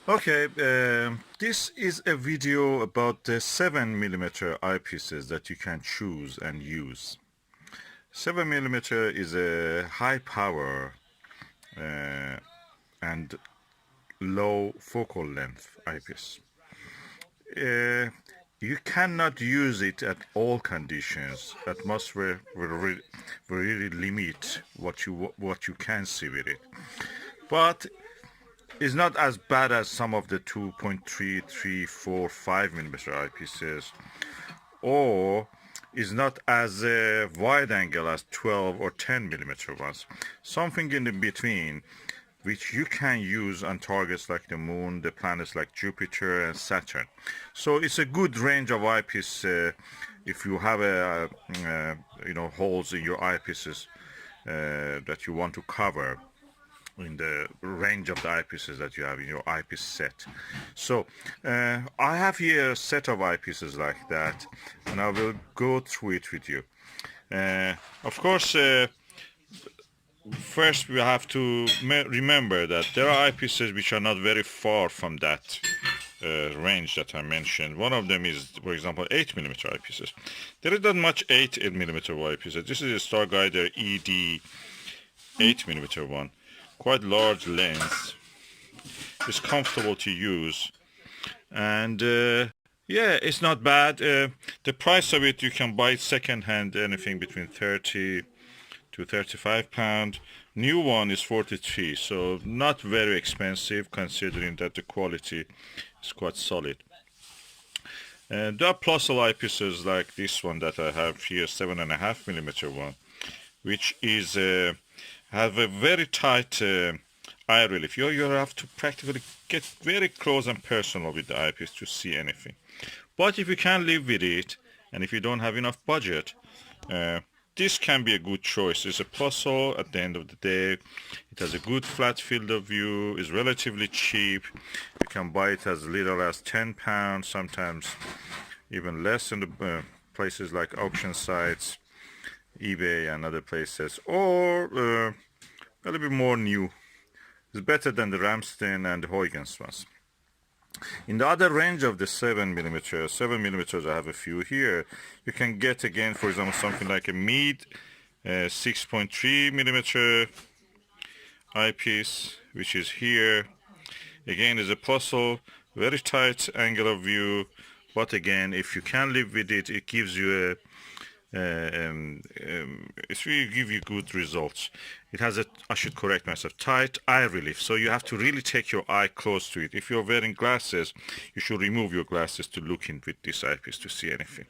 Okay, this is a video about the 7mm eyepieces that you can choose and use. 7mm is a high power and low focal length eyepiece. Uh, you cannot use it at all conditions. Atmosphere will really limit what you can see with it. But it's not as bad as some of the 2.3, 3, 4, 5mm eyepieces, or is not as wide angle as 12 or 10mm ones. Something in the between, which you can use on targets like the moon, the planets like Jupiter and Saturn. So it's a good range of eyepiece if you have holes in your eyepieces that you want to cover in the range of the eyepieces that you have in your eyepiece set. So I have here a set of eyepieces like that, and I will go through it with you. Of course, first we have to remember that there are eyepieces which are not very far from that range that I mentioned. One of them is, for example, 8mm eyepieces. There is not much 8mm eyepieces. This is a Starguider ED 8mm one. Quite large lens. It's comfortable to use, and yeah, it's not bad. The price of it, you can buy it second hand, anything between 30 to 35 pound. New one is 43, so not very expensive considering that the quality is quite solid. And there are Plossl eyepieces like this one that I have here, 7.5mm one, which is have a very tight eye relief. You have to practically get very close and personal with the eyepiece to see anything. But if you can live with it, and if you don't have enough budget, this can be a good choice. It's a Plossl at the end of the day. It has a good flat field of view, is relatively cheap. You can buy it as little as £10, sometimes even less in the places like auction sites, eBay and other places, or a little bit more new. It's better than the Ramstein and the Huygens ones. In the other range of the 7mm, I have a few here. You can get again, for example, something like a Meade 6.3mm eyepiece, which is here. Again, is a Plossl, very tight angle of view, but again, if you can live with it, it gives you a it's really give you good results. It has a, I should correct myself, tight eye relief, so you have to really take your eye close to it. If you're wearing glasses, you should remove your glasses to look in with this eyepiece to see anything.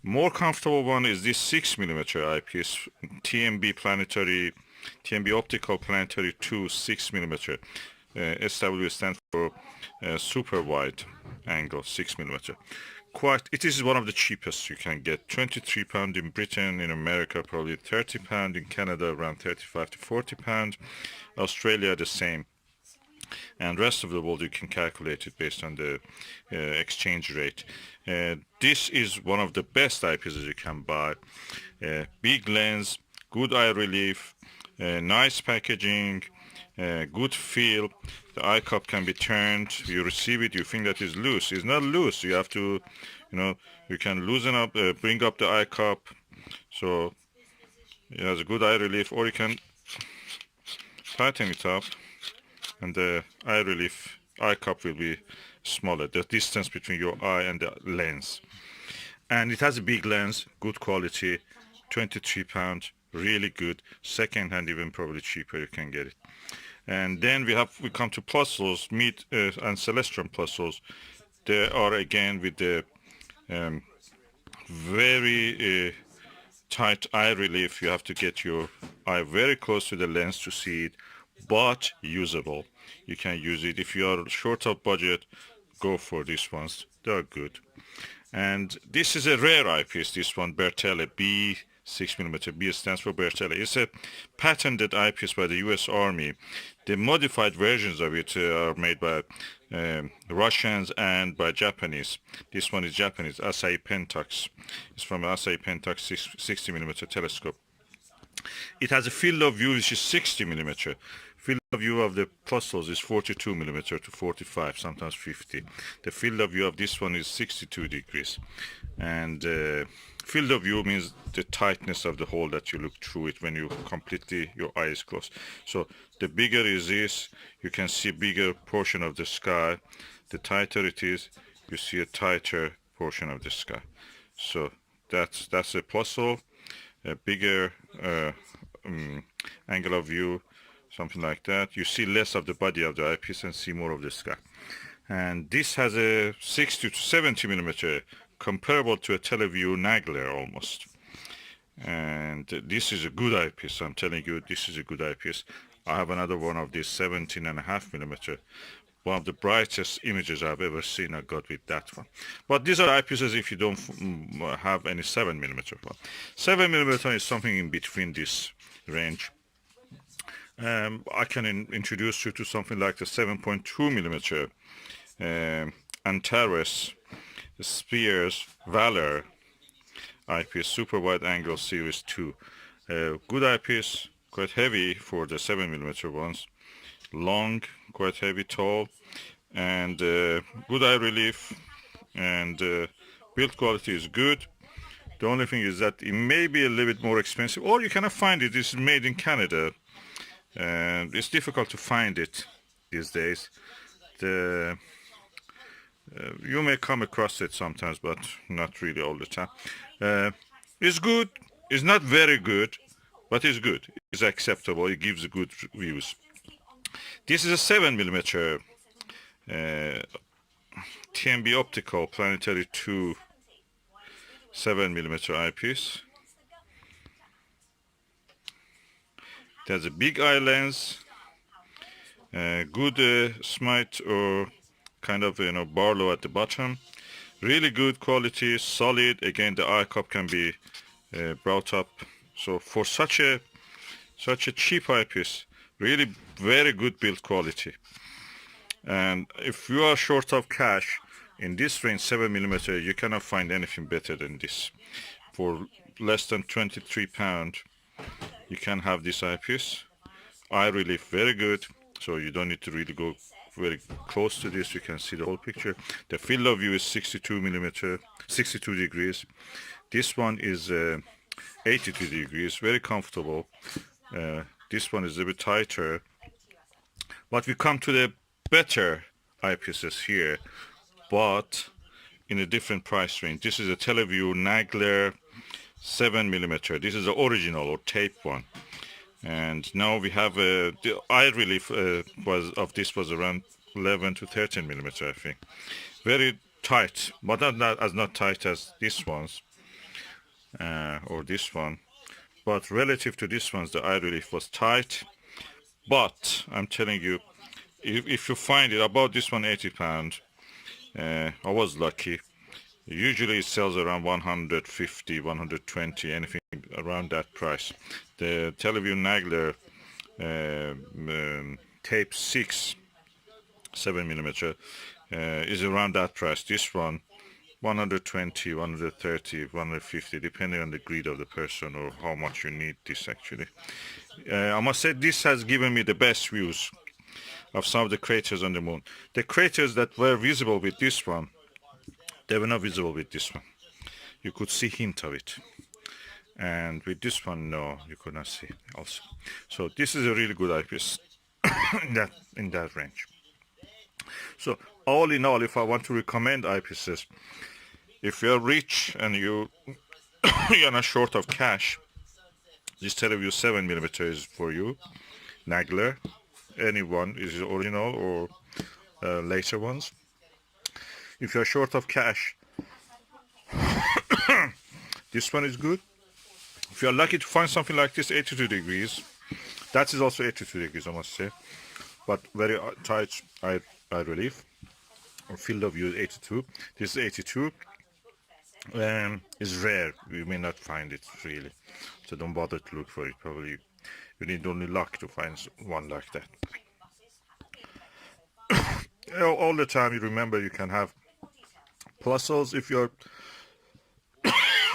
More comfortable one is this 6mm eyepiece, Planetary, TMB Optical Planetary 2 6mm. SW stands for super wide angle 6mm. It is one of the cheapest you can get. £23 in Britain, in America probably £30, in Canada around 35 to £40, Australia the same, and rest of the world you can calculate it based on the exchange rate. This is one of the best eyepieces you can buy. Big lens, good eye relief, nice packaging, good feel. The eye cup can be turned. You receive it, you think that is loose. It's not loose. You have to, you can loosen up, bring up the eye cup. So it has a good eye relief, or you can tighten it up, and the eye cup will be smaller. The distance between your eye and the lens. And it has a big lens, good quality, £23, really good. Second hand, even probably cheaper, you can get it. And then we come to Plossls, Meade and Celestron Plossls. They are again with the very tight eye relief. You have to get your eye very close to the lens to see it, but usable. You can use it. If you are short of budget, go for these ones. They are good. And this is a rare eyepiece, this one, Bertele B 6mm. B stands for Bertele. It's a patented eyepiece by the US Army. The modified versions of it are made by Russians and by Japanese. This one is Japanese, Asahi Pentax. It's from Asahi Pentax 60mm telescope. It has a field of view which is 60mm. Field of view of the Plossl is 42 millimeter to 45, sometimes 50. The field of view of this one is 62 degrees. And field of view means the tightness of the hole that you look through it when you completely, your eye is closed. So the bigger is this, you can see bigger portion of the sky. The tighter it is, you see a tighter portion of the sky. So that's a Plossl, a bigger angle of view, something like that. You see less of the body of the eyepiece and see more of the sky. And this has a 60 to 70 millimeter, comparable to a TeleVue Nagler almost. And this is a good eyepiece. I'm telling you, this is a good eyepiece. I have another one of these 17.5 millimeter. One of the brightest images I've ever seen I got with that one. But these are eyepieces if you don't have any 7 millimeter one. 7 millimeter is something in between this range. I can introduce you to something like the 7.2 millimeter Antares Speers-Walker eyepiece, super wide angle series 2. Good eyepiece, quite heavy for the 7 millimeter ones. Long, quite heavy, tall, and good eye relief, and build quality is good. The only thing is that it may be a little bit more expensive, or you cannot find it. This is made in Canada, and it's difficult to find it these days. You may come across it sometimes, but not really all the time. It's good. It's not very good, but it's good. It's acceptable. It gives good views. This is a 7 millimeter TMB Optical Planetary 2 7 millimeter eyepiece. It has a big eye lens, good smite or kind of Barlow at the bottom. Really good quality, solid. Again, the eye cup can be brought up. So for such a cheap eyepiece, really very good build quality. And if you are short of cash in this range, 7 millimeter, you cannot find anything better than this. For less than £23, you can have this eyepiece. Eye relief very good, so you don't need to really go very close to this. You can see the whole picture. The field of view is 62 millimeter, 62 degrees. This one is 82 degrees, very comfortable. This one is a bit tighter, but we come to the better eyepieces here, but in a different price range. This is a TeleVue Nagler 7 millimeter. This is the original or tape one, and now we have the eye relief was around 11 to 13 millimeter, I think. Very tight, but not tight as this one's or this one. But relative to this one's, the eye relief was tight. But I'm telling you, if you find it about this one, £80, I was lucky. Usually it sells around 150, 120, anything around that price. The TeleVue Nagler tape 6 7 millimeter is around that price. This one 120, 130, 150, depending on the greed of the person or how much you need this actually. I must say this has given me the best views of some of the craters on the moon. The craters that were visible with this one, they were not visible with this one. You could see hint of it. And with this one, no, you could not see also. So this is a really good eyepiece in that range. So all in all, if I want to recommend eyepieces, if you're rich and you're not short of cash, this TeleVue 7 millimeter is for you. Nagler, anyone is original or later ones. If you're short of cash, this one is good. If you're lucky to find something like this, 82 degrees, that is also 82 degrees, I must say, but very tight eye relief. Or field of view is 82. This is 82. It's rare. You may not find it really, so don't bother to look for it. Probably you need only luck to find one like that. All the time, you remember you can have Plossls if you're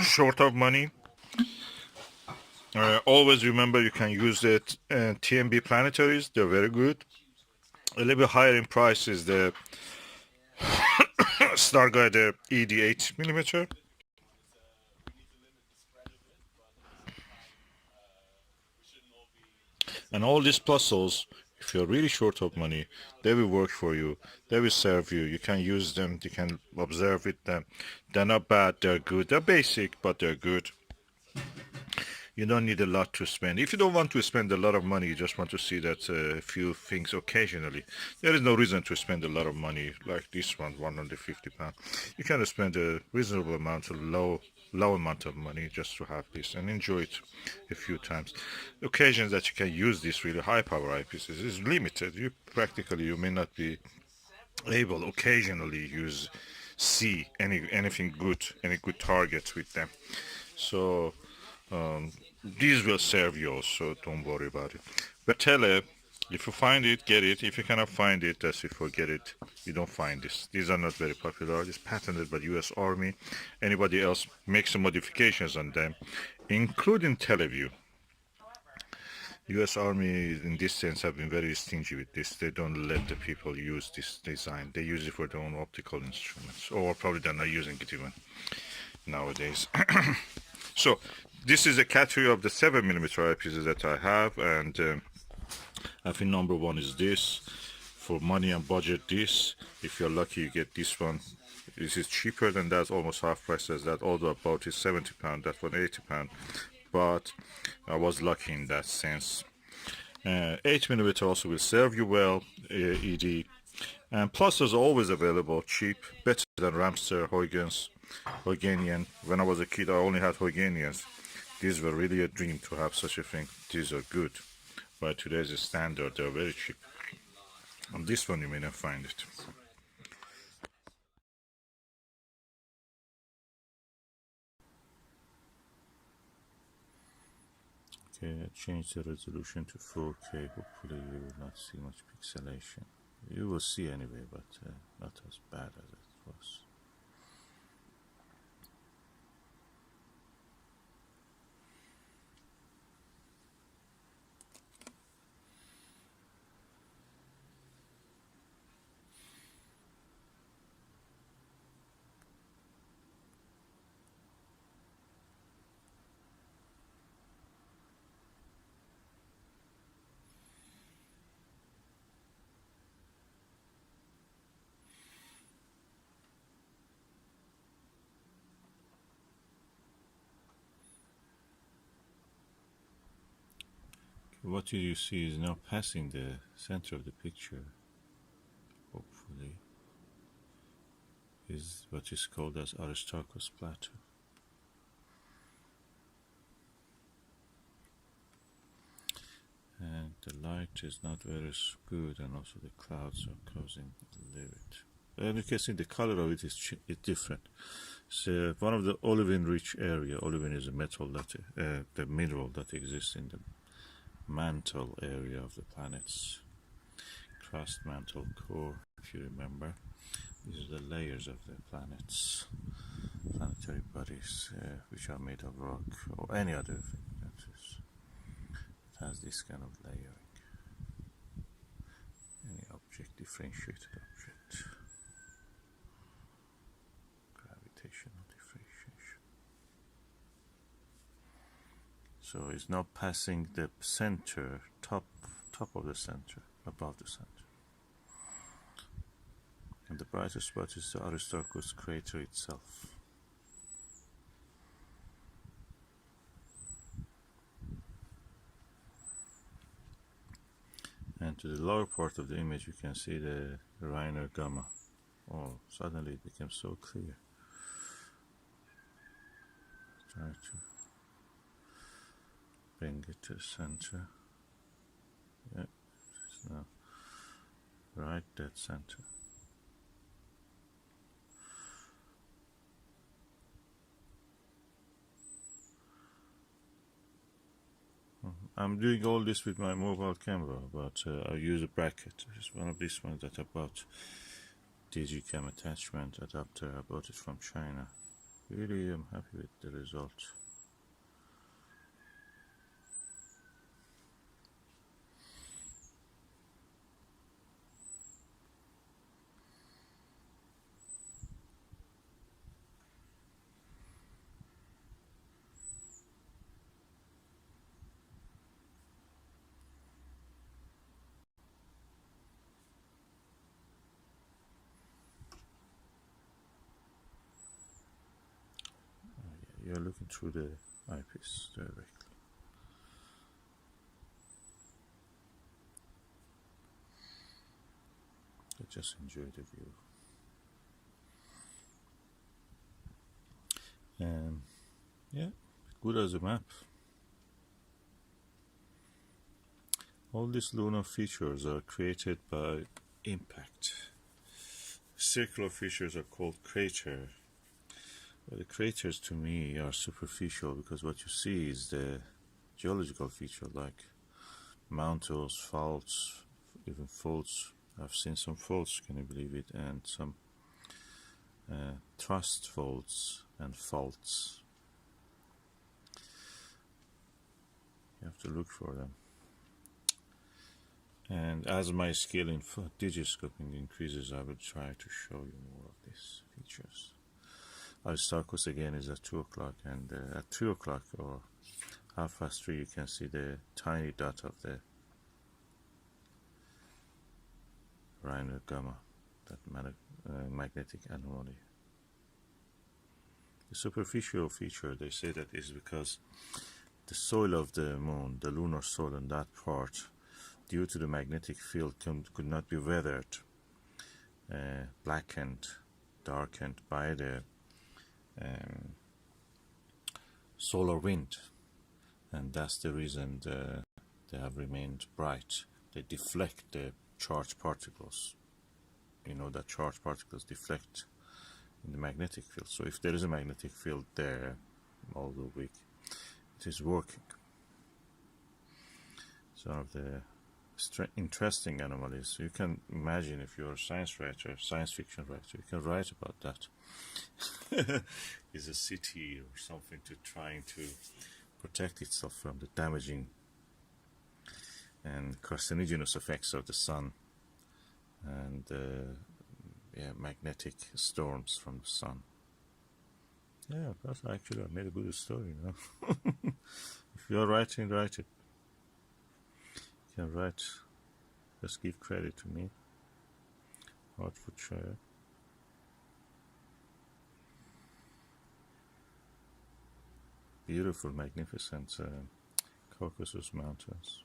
short of money. Always remember you can use the TMB planetaries. They're very good. A little bit higher in price is the Starguider ED 8mm. And all these Plossls, if you're really short of money, they will work for you. They will serve you. You can use them. You can observe with them. They're not bad. They're good. They're basic, but they're good. You don't need a lot to spend. If you don't want to spend a lot of money, you just want to see that few things occasionally, there is no reason to spend a lot of money like this one, £150. You can spend a reasonable amount, a low amount of money just to have this and enjoy it a few times. Occasions that you can use this really high power eyepieces is limited. You may not be able occasionally see anything good, any good targets with them. So these will serve you also, don't worry about it. Bertele, if you find it, get it. If you cannot find it, that's if you forget it. You don't find this. These are not very popular. It's patented by the US Army. Anybody else makes some modifications on them, including TeleVue. US Army in this sense have been very stingy with this. They don't let the people use this design. They use it for their own optical instruments, or probably they're not using it even nowadays. So this is a category of the 7mm eyepieces that I have, and I think number one is this. For money and budget, this. If you're lucky, you get this one. This is cheaper than that, almost half price as that. Although about is £70, that one £80. But I was lucky in that sense. 8mm also will serve you well, ED. And Plossl is always available, cheap, better than Ramster, Huygens. When I was a kid, I only had Huygens. These were really a dream to have such a thing. These are good. By today's standard, they're very cheap. On this one, you may not find it. Okay, I changed the resolution to 4K. Hopefully, you will not see much pixelation. You will see anyway, but not as bad as it was. What you see is now passing the center of the picture, hopefully, is what is called as Aristarchus plateau. And the light is not very good, and also the clouds are causing a little bit. And you can see the color of it is different. So one of the olivine-rich area. Olivine is a metal that the mineral that exists in the mantle area of the planet's crust, mantle, core, if you remember. These are the layers of the planet's planetary bodies, which are made of rock or any other thing that has this kind of layering. Any object, differentiated object, gravitational differentiation. So it's now passing the center, top of the center, above the center. And the brightest spot is the Aristarchus crater itself. And to the lower part of the image, you can see the Reiner gamma. Oh, suddenly it became so clear. Try to bring it to the center. Yeah, it's now right dead center. I'm doing all this with my mobile camera, but I use a bracket. It's one of these ones that I bought. Digicam attachment adapter. I bought it from China. Really, I'm happy with the result. you're looking through the eyepiece directly. So just enjoy the view. Yeah, good as a map. All these lunar features are created by impact. Circular features are called crater. Well, the craters to me are superficial because what you see is the geological feature like mountains, faults, even faults. I've seen some faults, can you believe it, and some thrust faults and faults. You have to look for them. And as my skill in digiscoping increases, I will try to show you more of these features. Aristarchus again is at 2 o'clock, and at 3 o'clock or 3:30 you can see the tiny dot of the Rhino Gamma, that magnetic anomaly. The superficial feature, they say that is because the soil of the moon, the lunar soil in that part, due to the magnetic field, could not be weathered, blackened, darkened by the solar wind, and that's the reason they have remained bright. They deflect the charged particles. You know that charged particles deflect in the magnetic field. So if there is a magnetic field there all the week, it is working. It's one of the interesting anomalies. You can imagine if you're a science writer, science fiction writer, you can write about that. Is a city or something trying to protect itself from the damaging and carcinogenous effects of the sun and magnetic storms from the sun. Yeah, that's actually I made a good story, you know. If you're writing, write it. You can write, just give credit to me. Hertfordshire. Beautiful, magnificent Caucasus Mountains.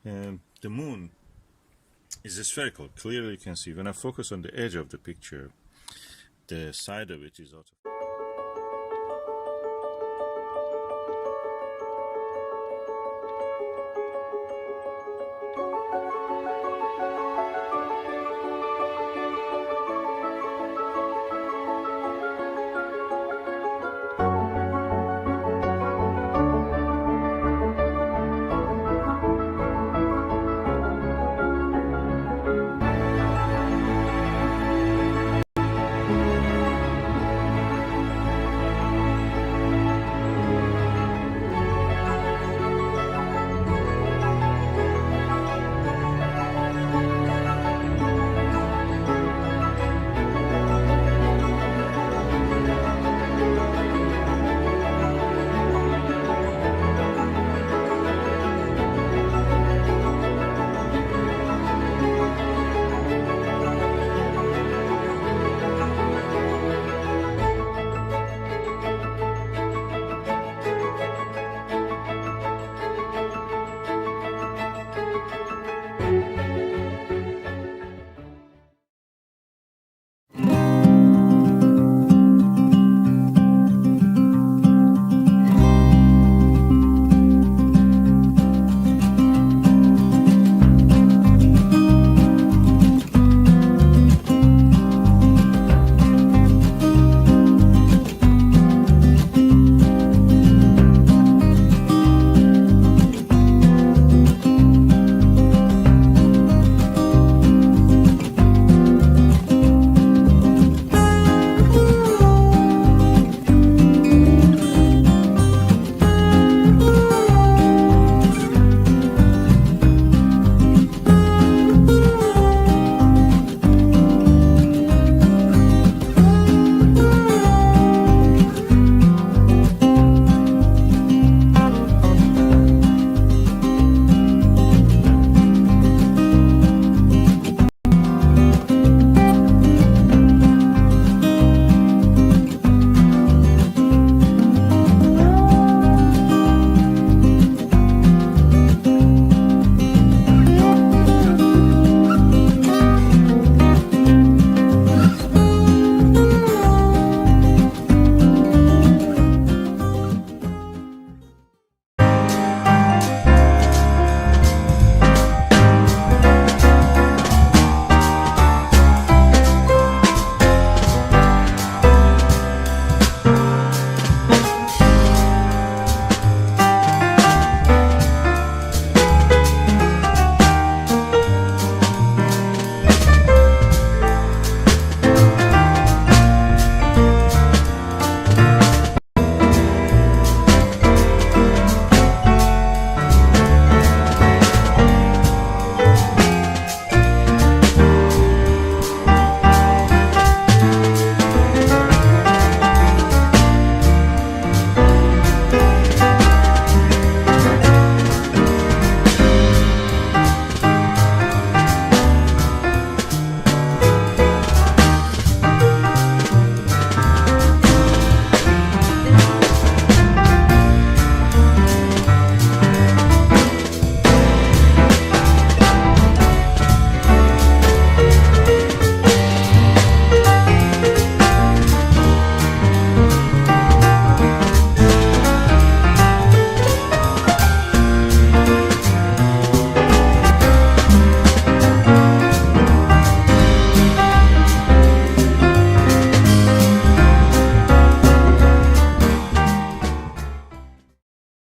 The moon is spherical. Clearly you can see when I focus on the edge of the picture, the side of it is out of